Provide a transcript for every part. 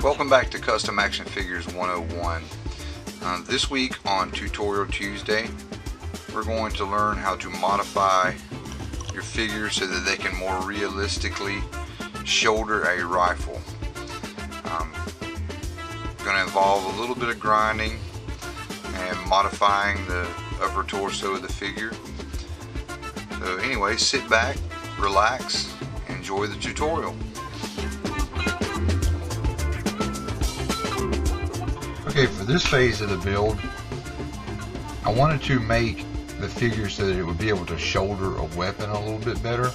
Welcome back to Custom Action Figures 101. This week on Tutorial Tuesday, we're going to learn how to modify your figures so that they can more realistically shoulder a rifle. Going to involve a little bit of grinding and modifying the upper torso of the figure. So anyway, sit back, relax, and enjoy the tutorial. Okay, for this phase of the build, I wanted to make the figure so that it would be able to shoulder a weapon a little bit better.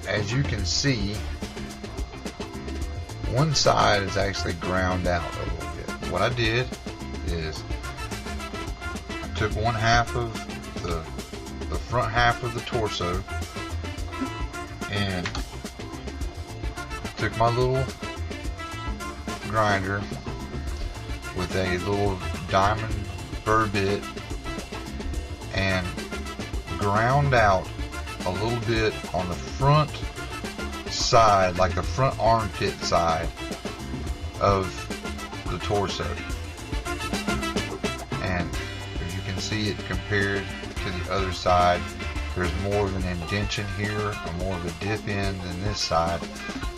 As you can see, one side is actually ground out a little bit. What I did is I took one half of the front half of the torso and took my little grinder with a little diamond burr bit and ground out a little bit on the front side, like the front armpit side of the torso. And as you can see, it compared to the other side, there's more of an indentation here, or more of a dip in than this side.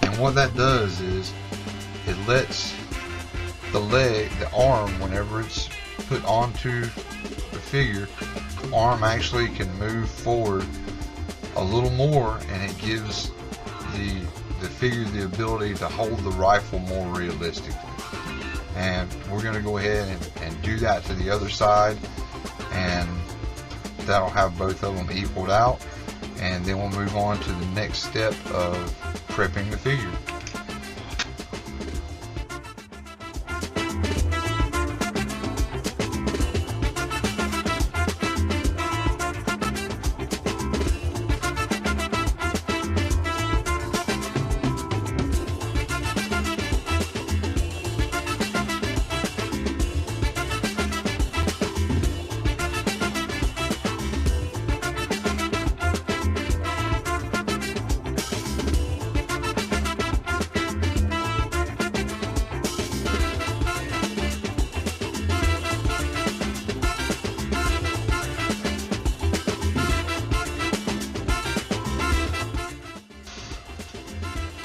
And what that does is it lets the leg, the arm, whenever it's put onto the figure, the arm actually can move forward a little more, and it gives the figure the ability to hold the rifle more realistically. And we're going to go ahead and do that to the other side, and that'll have both of them equaled out, and then we'll move on to the next step of prepping the figure.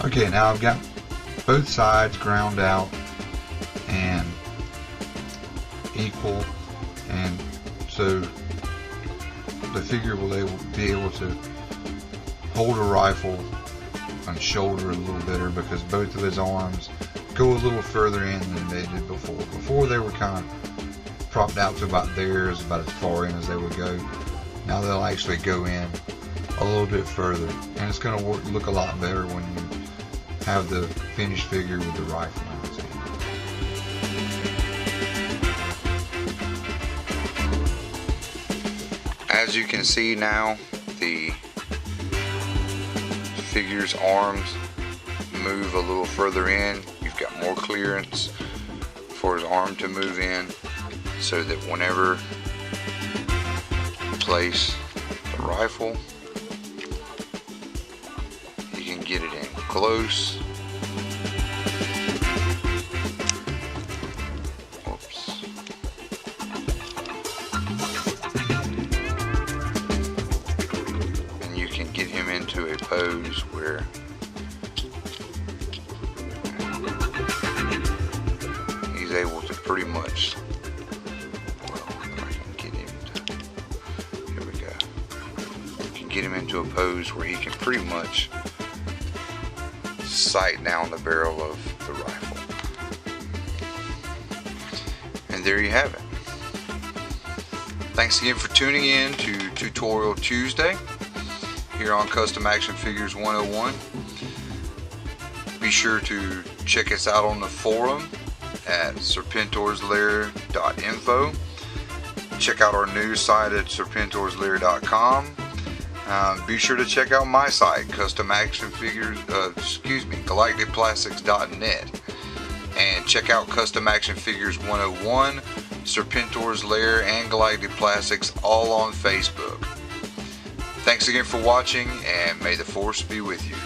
Okay, now I've got both sides ground out and equal, and so the figure will be able to hold a rifle and shoulder a little better, because both of his arms go a little further in than they did before. Before they were kind of propped out to about there, is about as far in as they would go. Now they'll actually go in a little bit further, and it's going to look a lot better when you have the finished figure with the rifle in its hand. As you can see now, the figure's arms move a little further in. You've got more clearance for his arm to move in, so that whenever you place the rifle, you can get it in close. Oops. And you can get him into a pose where he's able to pretty much, well, if I can get him to, here we go. You can get him into a pose where he can pretty much sight down the barrel of the rifle. And there you have it. Thanks again for tuning in to Tutorial Tuesday here on Custom Action Figures 101. Be sure to check us out on the forum at SERPENTOR'S.info. Check out our news site at SERPENTOR'S.com. Be sure to check out my site, GalacticPlastics.net, and check out Custom Action Figures 101, SERPENTOR'S, LAIR, and Galactic Plastics, all on Facebook. Thanks again for watching, and may the Force be with you.